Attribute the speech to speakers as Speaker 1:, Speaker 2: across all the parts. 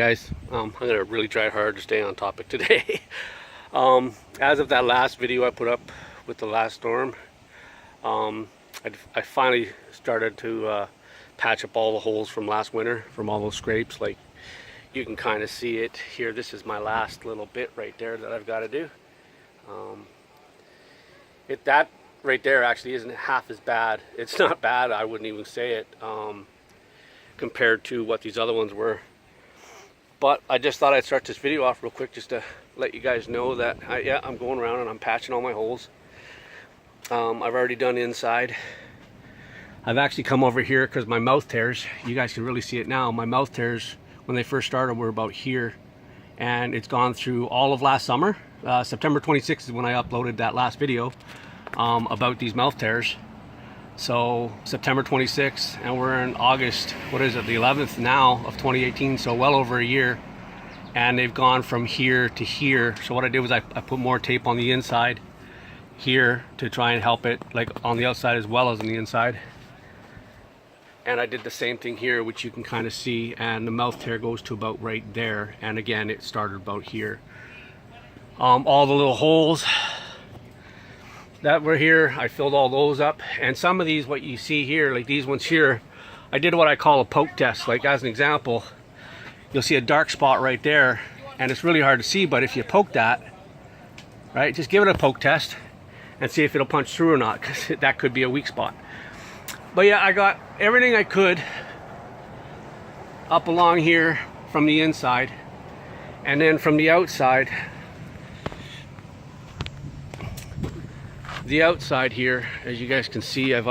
Speaker 1: Guys, I'm gonna really try hard to stay on topic today. As of that last video I put up with the last storm, I finally started to patch up all the holes from last winter, from all those scrapes. Like you can kind of see it here. This is my last little bit right there that I've got to do. That right there actually isn't half as bad. It's not bad, I wouldn't even say it, compared to what these other ones were. But I just thought I'd start this video off real quick just to let you guys know that I'm going around and I'm patching all my holes. I've already done inside. I've actually come over here because my mouth tears, you guys can really see it now. My mouth tears, when they first started, were about here, and it's gone through all of last summer. September 26th is when I uploaded that last video about these mouth tears. So September 26th, and we're in August, what is it, the 11th now of 2018, so well over a year, and they've gone from here to here. So what I did was I put more tape on the inside here to try and help it, like on the outside as well as on the inside. And I did the same thing here, which you can kind of see, and the mouth tear goes to about right there, and again it started about here. All the little holes that were here, I filled all those up, and some of these, what you see here, like these ones here, I did what I call a poke test. Like as an example, you'll see a dark spot right there, and it's really hard to see, but if you poke that, right, just give it a poke test and see if it'll punch through or not, because that could be a weak spot. But yeah, I got everything I could up along here from the inside, and then from the outside, here, as you guys can see, I've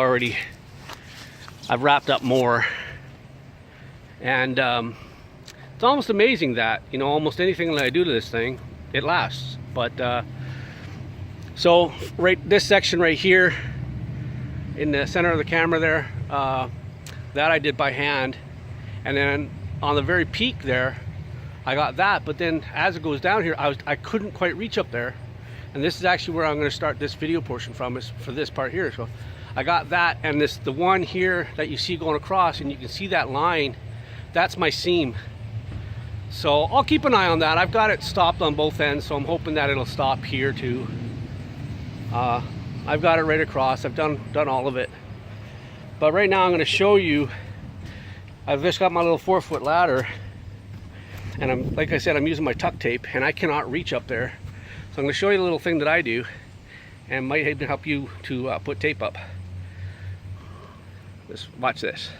Speaker 1: wrapped up more, and it's almost amazing that, you know, almost anything that I do to this thing, it lasts. But so right, this section right here in the center of the camera there, that I did by hand, and then on the very peak there I got that, but then as it goes down here, I couldn't quite reach up there. And this is actually where I'm going to start this video portion from, is for this part here. So I got that, and the one here that you see going across, and you can see that line, that's my seam. So I'll keep an eye on that. I've got it stopped on both ends, so I'm hoping that it'll stop here too. I've got it right across. I've done all of it. But right now I'm going to show you, I've just got my little 4-foot ladder, and like I said, I'm using my duct tape, and I cannot reach up there. So I'm going to show you a little thing that I do, and might even help you to put tape up. Just watch this.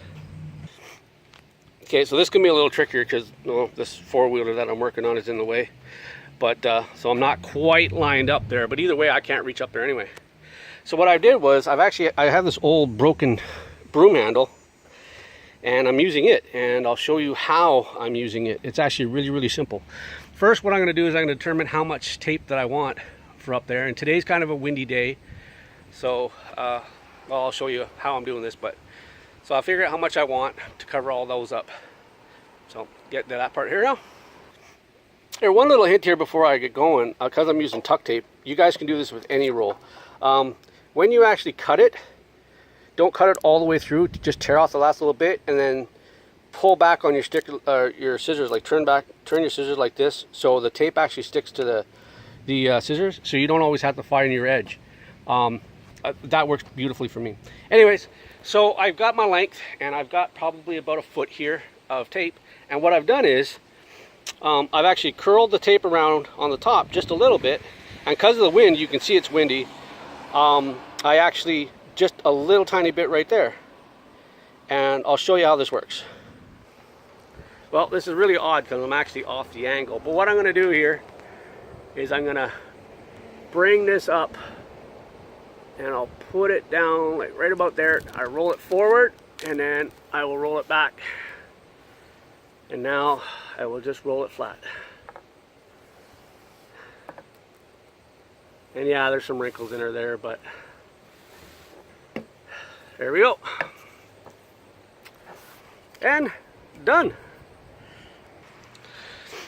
Speaker 1: Okay, so this can be a little trickier because this 4-wheeler that I'm working on is in the way. But so I'm not quite lined up there, but either way I can't reach up there anyway. So what I did was, I have this old broken broom handle, and I'm using it, and I'll show you how I'm using it. It's actually really, really simple. First, what I'm going to do is I'm going to determine how much tape that I want for up there. And today's kind of a windy day, so well, I'll show you how I'm doing this. But so I'll figure out how much I want to cover all those up. So get to that part here now. Here, one little hint here before I get going, because I'm using duct tape. You guys can do this with any roll. When you actually cut it, don't cut it all the way through. Just tear off the last little bit, and then pull back on your stick, your scissors, like turn your scissors like this, so the tape actually sticks to the scissors, so you don't always have to fire your edge. That works beautifully for me. Anyways, so I've got my length, and I've got probably about a foot here of tape, and what I've done is I've actually curled the tape around on the top just a little bit, and because of the wind, you can see it's windy, I actually just a little tiny bit right there, and I'll show you how this works. Well, this is really odd because I'm actually off the angle. But what I'm going to do here is I'm going to bring this up, and I'll put it down like right about there. I roll it forward, and then I will roll it back. And now I will just roll it flat. And yeah, there's some wrinkles in there, but there we go. And done.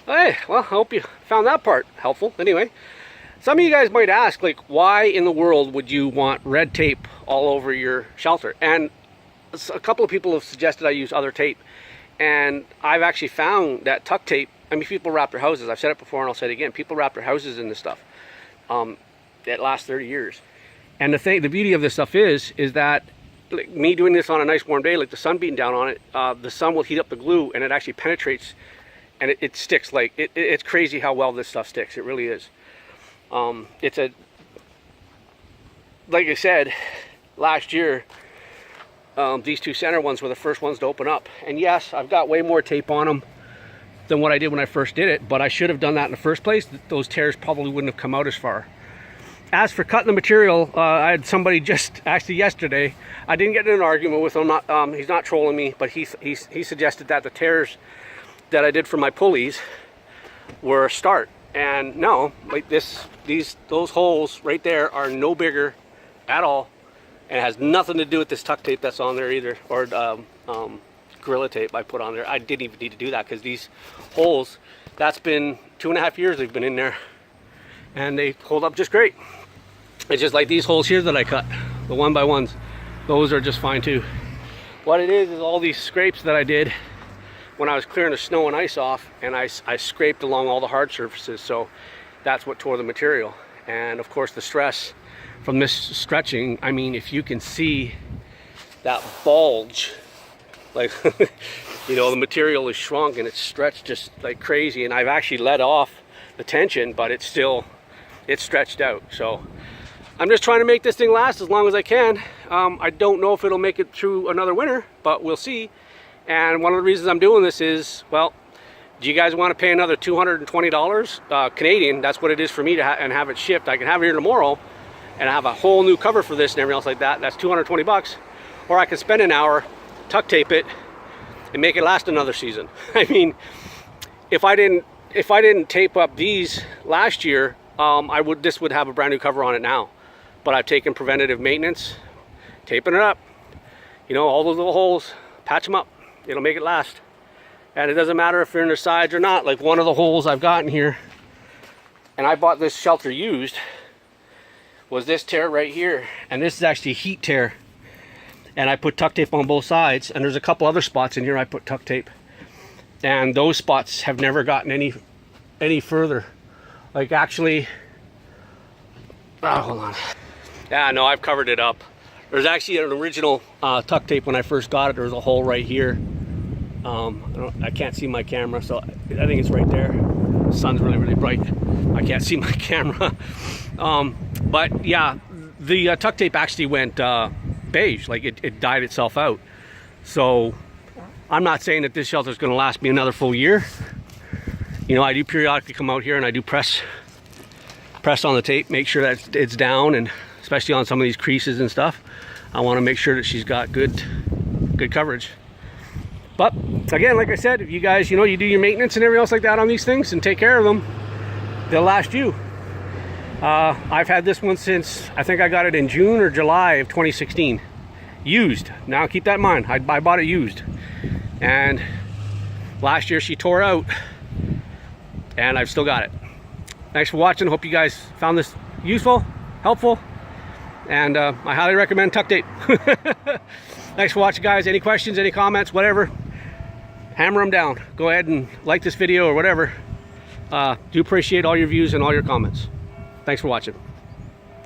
Speaker 1: Hey, well, I hope you found that part helpful. Anyway, some of you guys might ask, like, why in the world would you want red tape all over your shelter? And a couple of people have suggested I use other tape, And I've actually found that duct tape, I mean, people wrap their houses, I've said it before and I'll say it again, people wrap their houses in this stuff. It lasts 30 years. And the beauty of this stuff is that, like me doing this on a nice warm day, like the sun beating down on it, the sun will heat up the glue and it actually penetrates and it sticks. Like it's crazy how well this stuff sticks. It really is. It's like I said, last year, these two center ones were the first ones to open up. And yes, I've got way more tape on them than what I did when I first did it, but I should have done that in the first place. Those tears probably wouldn't have come out as far. As for cutting the material, I had somebody just actually yesterday, I didn't get in an argument with him, he's not trolling me, but he suggested that the tears that I did for my pulleys were a start. And no, like those holes right there are no bigger at all, and it has nothing to do with this duct tape that's on there either, or Gorilla tape I put on there. I didn't even need to do that because these holes, that's been 2.5 years they've been in there, and they hold up just great. It's just like these holes here that I cut, the 1x1s, those are just fine too. What it is all these scrapes that I did when I was clearing the snow and ice off, and I scraped along all the hard surfaces, so that's what tore the material. And of course the stress from this stretching, I mean, if you can see that bulge, like you know, the material is shrunk and it's stretched just like crazy, and I've actually let off the tension, but it's stretched out. So I'm just trying to make this thing last as long as I can. I don't know if it'll make it through another winter, but we'll see. And one of the reasons I'm doing this is, well, do you guys want to pay another $220 Canadian? That's what it is for me to and have it shipped. I can have it here tomorrow and have a whole new cover for this and everything else like that. That's 220 bucks. Or I can spend an hour, duct tape it, and make it last another season. I mean, if I didn't tape up these last year, this would have a brand new cover on it now. But I've taken preventative maintenance, taping it up, you know, all those little holes, patch them up. It'll make it last. And it doesn't matter if they're in the sides or not. Like one of the holes I've gotten here, and I bought this shelter used, was this tear right here. And this is actually a heat tear. And I put duct tape on both sides, and there's a couple other spots in here I put duct tape. And those spots have never gotten any further. Like actually, oh, hold on. Yeah, no, I've covered it up. There's actually an original duct tape when I first got it. There was a hole right here. I can't see my camera, so I think it's right there. The sun's really, really bright. I can't see my camera. But yeah, the duct tape actually went beige, like it dyed itself out. So I'm not saying that this shelter is going to last me another full year. You know, I do periodically come out here and I do press on the tape, make sure that it's down, and especially on some of these creases and stuff, I want to make sure that she's got good coverage. But again, like I said, if you guys, you know, you do your maintenance and everything else like that on these things and take care of them, they'll last you. I've had this one since, I think I got it in June or July of 2016. Used. Now keep that in mind, I bought it used. And last year she tore out, and I've still got it. Thanks for watching. Hope you guys found this useful, helpful, and I highly recommend duct tape. Thanks for watching, guys. Any questions, any comments, whatever, hammer them down. Go ahead and like this video or whatever. Do appreciate all your views and all your comments. Thanks for watching.